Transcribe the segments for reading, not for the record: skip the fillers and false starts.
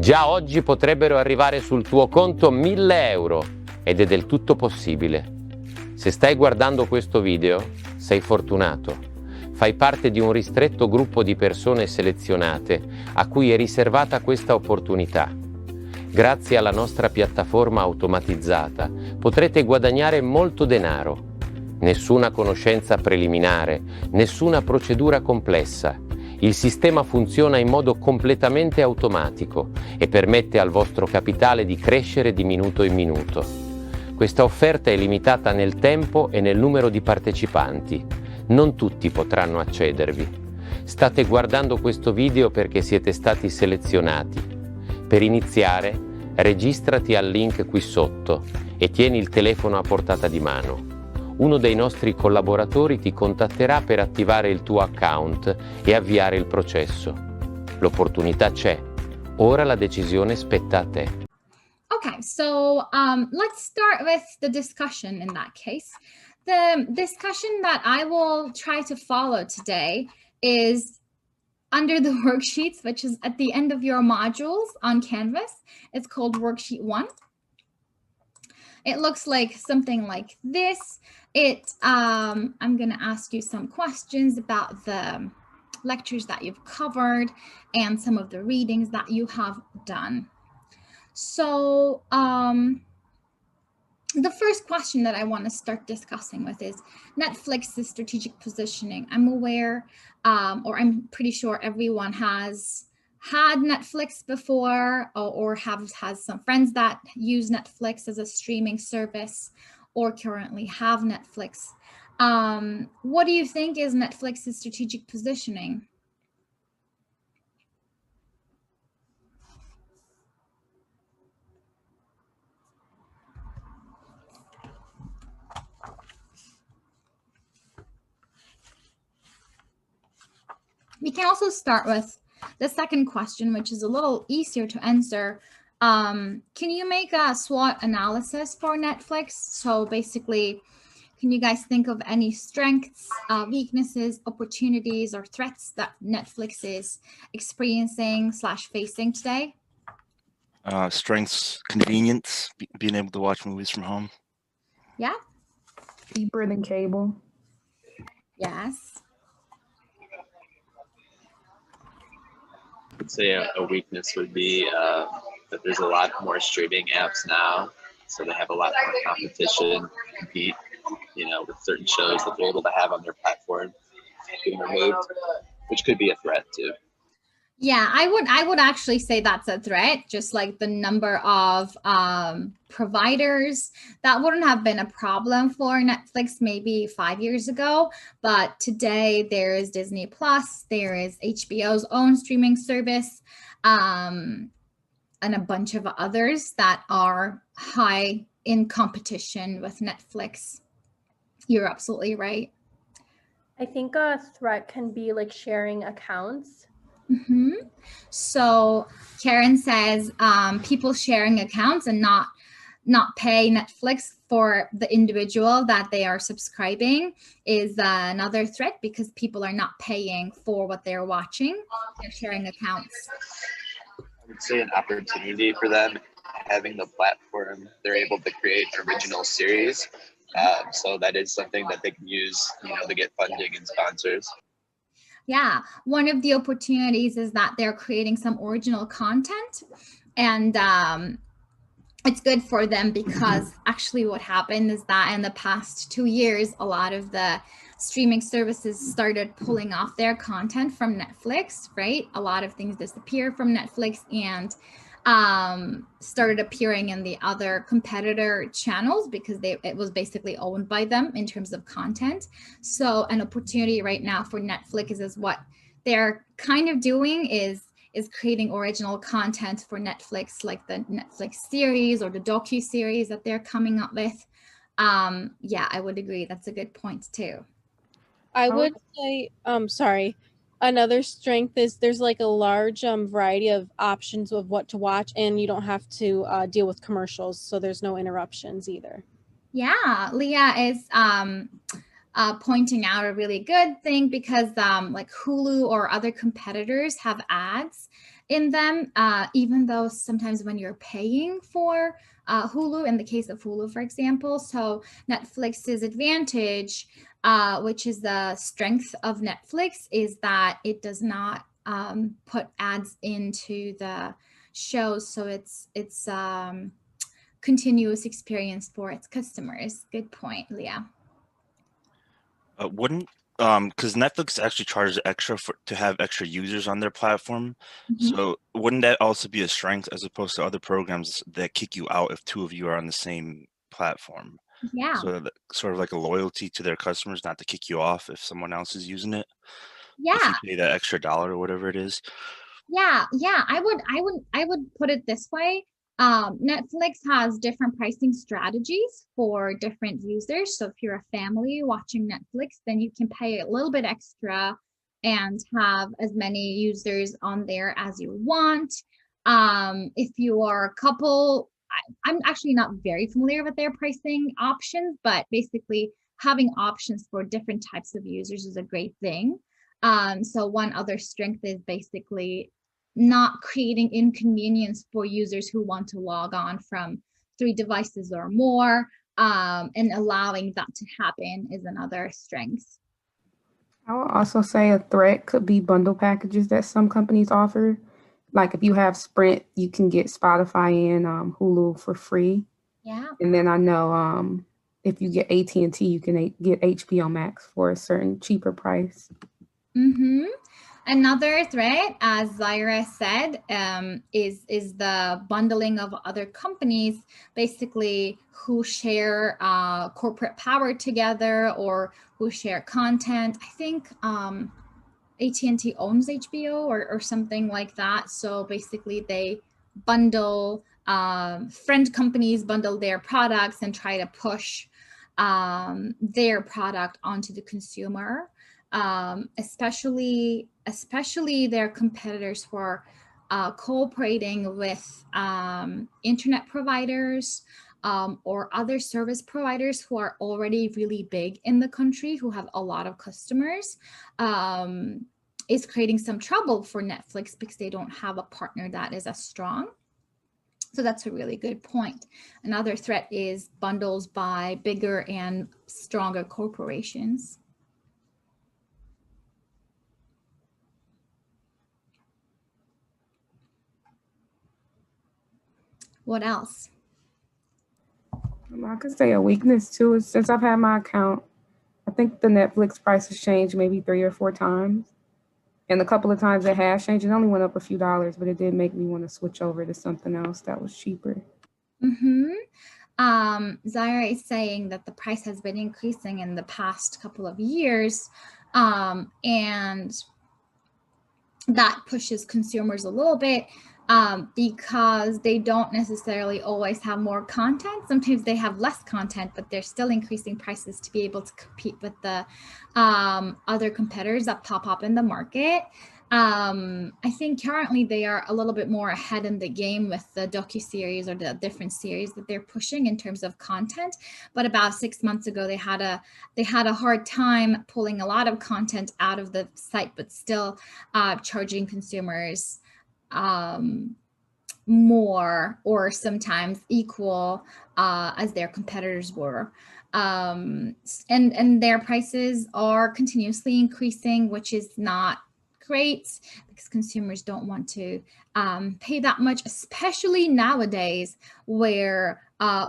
Già oggi potrebbero arrivare sul tuo conto 1.000 euro ed è del tutto possibile. Se stai guardando questo video, sei fortunato. Fai parte di un ristretto gruppo di persone selezionate a cui è riservata questa opportunità. Grazie alla nostra piattaforma automatizzata potrete guadagnare molto denaro. Nessuna conoscenza preliminare, nessuna procedura complessa. Il sistema funziona in modo completamente automatico e permette al vostro capitale di crescere di minuto in minuto. Questa offerta è limitata nel tempo e nel numero di partecipanti. Non tutti potranno accedervi. State guardando questo video perché siete stati selezionati. Per iniziare, registrati al link qui sotto e tieni il telefono a portata di mano. Uno dei nostri collaboratori ti contatterà per attivare il tuo account e avviare il processo. L'opportunità c'è. Ora la decisione spetta a te. Okay, so let's start with the discussion in that case. The discussion that I will try to follow today is under the worksheets, which is at the end of your modules on Canvas. It's called Worksheet 1. It looks like something like this. I'm going to ask you some questions about the lectures that you've covered and some of the readings that you have done. So the first question that I want to start discussing with is Netflix's strategic positioning. I'm aware, or I'm pretty sure everyone has had Netflix before or has some friends that use Netflix as a streaming service or currently have Netflix. What do you think is Netflix's strategic positioning? We can also start with the second question, which is a little easier to answer. Can you make a SWOT analysis for Netflix? So basically, can you guys think of any strengths, weaknesses, opportunities, or threats that Netflix is experiencing / facing today? Strengths, convenience, being able to watch movies from home. Yeah. Cheaper than cable. Yes. I'd say a weakness would be that there's a lot more streaming apps now, so they have a lot more competition to compete, with certain shows that they're able to have on their platform being removed, which could be a threat too. Yeah, I would actually say that's a threat, just like the number of providers. That wouldn't have been a problem for Netflix maybe 5 years ago, but today there is Disney Plus, there is HBO's own streaming service, and a bunch of others that are high in competition with Netflix. You're absolutely right. I think a threat can be like sharing accounts. Mm-hmm. So Karen says people sharing accounts and not pay Netflix for the individual that they are subscribing is another threat because people are not paying for what they're watching. They're sharing accounts. I would say an opportunity for them having the platform. They're able to create original series. So that is something that they can use, to get funding and sponsors. Yeah, one of the opportunities is that they're creating some original content, and it's good for them because actually what happened is that in the past 2 years, a lot of the streaming services started pulling off their content from Netflix, right? A lot of things disappeared from Netflix and started appearing in the other competitor channels because it was basically owned by them in terms of content. So an opportunity right now for Netflix is what they're kind of doing is creating original content for Netflix, like the Netflix series or the docu-series that they're coming up with. Yeah, I would agree. That's a good point too. I would say, sorry. Another strength is there's like a large variety of options of what to watch, and you don't have to deal with commercials, so there's no interruptions either. Yeah, Leah is pointing out a really good thing because like Hulu or other competitors have ads, in them, even though sometimes when you're paying for Hulu, in the case of Hulu, for example. So Netflix's advantage, which is the strength of Netflix, is that it does not put ads into the shows. So it's continuous experience for its customers. Good point, Leah. Wouldn't because Netflix actually charges extra to have extra users on their platform. Mhm. So wouldn't that also be a strength as opposed to other programs that kick you out if two of you are on the same platform? Yeah. So sort of like a loyalty to their customers, not to kick you off if someone else is using it. Yeah. If you pay that extra $1 or whatever it is. Yeah, I would put it this way. Netflix has different pricing strategies for different users. So if you're a family watching Netflix, then you can pay a little bit extra and have as many users on there as you want. If you are a couple, I'm actually not very familiar with their pricing options, but basically having options for different types of users is a great thing. So one other strength is basically not creating inconvenience for users who want to log on from 3 devices or more, and allowing that to happen is another strength. I would also say a threat could be bundle packages that some companies offer. Like if you have Sprint, you can get Spotify and Hulu for free. Yeah. And then I know if you get AT&T, you can get HBO Max for a certain cheaper price. Mm-hmm. Another threat, as Zaira said, is the bundling of other companies, basically who share corporate power together or who share content. I think AT&T owns HBO or something like that. So basically, they bundle friend companies bundle their products and try to push their product onto the consumer. Especially their competitors who are cooperating with internet providers or other service providers who are already really big in the country, who have a lot of customers, is creating some trouble for Netflix because they don't have a partner that is as strong. So that's a really good point. Another threat is bundles by bigger and stronger corporations. What else? I could say a weakness too is since I've had my account, I think the Netflix price has changed maybe 3 or 4 times. And a couple of times it has changed. It only went up a few dollars, but it did make me want to switch over to something else that was cheaper. Mm-hmm. Zaira is saying that the price has been increasing in the past couple of years, and that pushes consumers a little bit because they don't necessarily always have more content. Sometimes they have less content, but they're still increasing prices to be able to compete with the other competitors that pop up in the market. I think currently they are a little bit more ahead in the game with the docuseries or the different series that they're pushing in terms of content. But about 6 months ago, they had a hard time pulling a lot of content out of the site, but still charging consumers more or sometimes equal as their competitors were. And their prices are continuously increasing, which is not great because consumers don't want to pay that much, especially nowadays where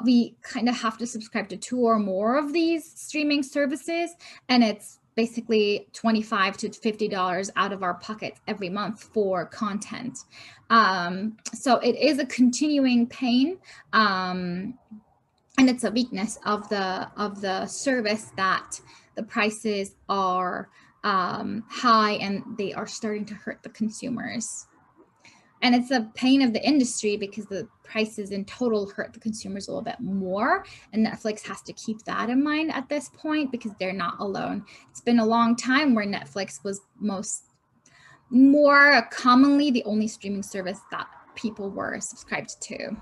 we kind of have to subscribe to 2 or more of these streaming services, and it's basically $25 to $50 out of our pockets every month for content. So it is a continuing pain, and it's a weakness of the service that the prices are high and they are starting to hurt the consumers. And it's a pain of the industry because the prices in total hurt the consumers a little bit more. And Netflix has to keep that in mind at this point because they're not alone. It's been a long time where Netflix was more commonly the only streaming service that people were subscribed to.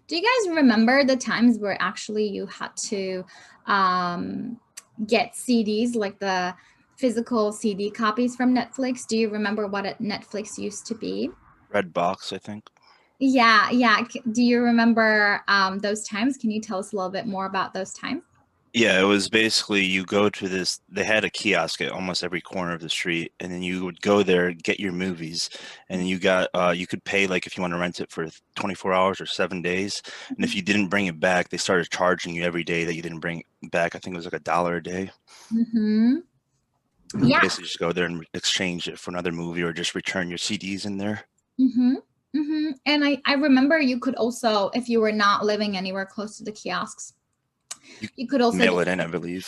Do you guys remember the times where actually you had to get CDs, like the physical CD copies from Netflix. Do you remember what Netflix used to be? Red box, I think. Yeah, yeah. Do you remember those times? Can you tell us a little bit more about those times? Yeah, it was basically you go to this, they had a kiosk at almost every corner of the street, and then you would go there, get your movies, and then you could pay, like, if you want to rent it for 24 hours or 7 days. And if you didn't bring it back, they started charging you every day that you didn't bring it back. I think it was like $1 a day. Mm-hmm. And you Yeah. basically just go there and exchange it for another movie or just return your CDs in there. Mm-hmm. Mm-hmm. And I remember you could also, if you were not living anywhere close to the kiosks, you could also mail it in, I believe.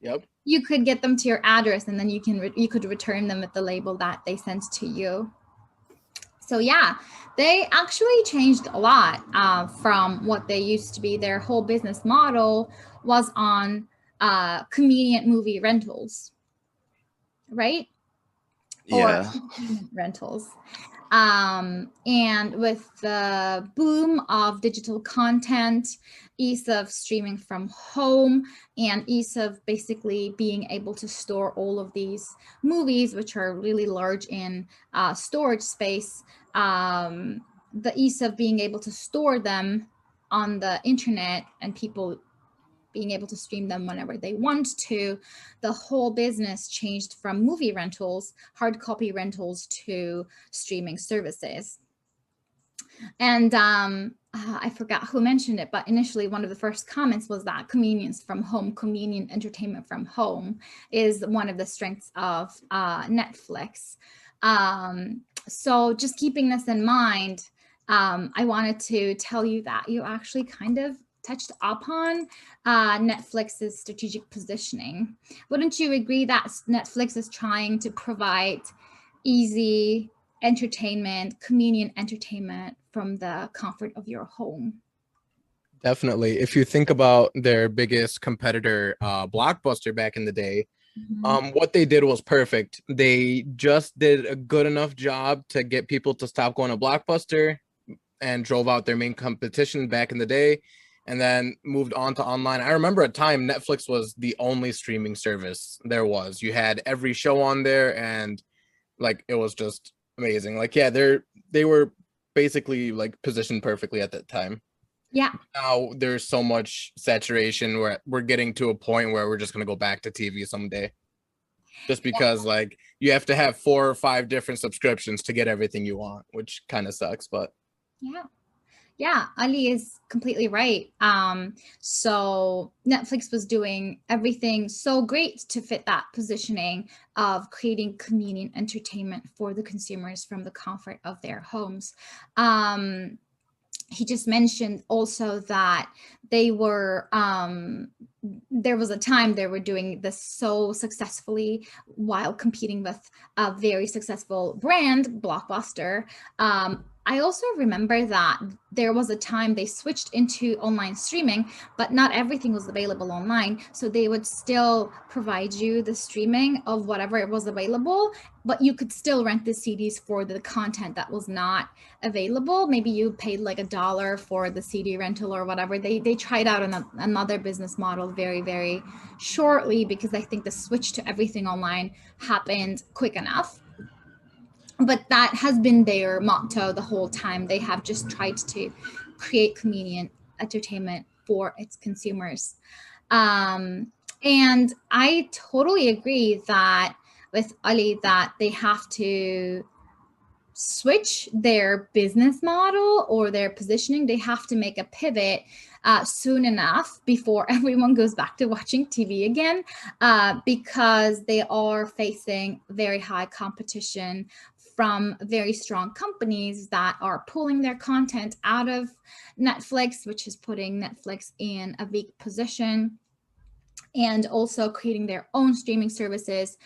Yep. You could get them to your address, and then you could return them with the label that they sent to you. So yeah, they actually changed a lot from what they used to be. Their whole business model was on convenient movie rentals, right? Yeah. Or rentals. And with the boom of digital content, ease of streaming from home, and ease of basically being able to store all of these movies, which are really large in storage space, the ease of being able to store them on the internet and people being able to stream them whenever they want to, the whole business changed from movie rentals, hard copy rentals, to streaming services. And I forgot who mentioned it, but initially one of the first comments was that convenience from home, convenient entertainment from home is one of the strengths of Netflix. So just keeping this in mind, I wanted to tell you that you actually kind of touched upon Netflix's strategic positioning. Wouldn't you agree that Netflix is trying to provide easy entertainment, convenient entertainment from the comfort of your home? Definitely. If you think about their biggest competitor, Blockbuster, back in the day, what they did was perfect. They just did a good enough job to get people to stop going to Blockbuster and drove out their main competition back in the day, and then moved on to online. I remember a time Netflix was the only streaming service there was. You had every show on there, and like it was just amazing. Like, yeah, they were basically like positioned perfectly at that time. Yeah. Now there's so much saturation where we're getting to a point where we're just going to go back to TV someday. Just because like you have to have 4 or 5 different subscriptions to get everything you want, which kind of sucks, but yeah, Ali is completely right. So Netflix was doing everything so great to fit that positioning of creating convenient entertainment for the consumers from the comfort of their homes. He just mentioned also that they were, there was a time they were doing this so successfully while competing with a very successful brand, Blockbuster. I also remember that there was a time they switched into online streaming, but not everything was available online. So they would still provide you the streaming of whatever it was available, but you could still rent the CDs for the content that was not available. Maybe you paid like $1 for the CD rental or whatever. They tried out another business model very, very shortly, because I think the switch to everything online happened quick enough. But that has been their motto the whole time. They have just tried to create convenient entertainment for its consumers. And I totally agree that with Ali that they have to switch their business model or their positioning. They have to make a pivot soon enough before everyone goes back to watching TV again, because they are facing very high competition from very strong companies that are pulling their content out of Netflix, which is putting Netflix in a weak position, and also creating their own streaming services,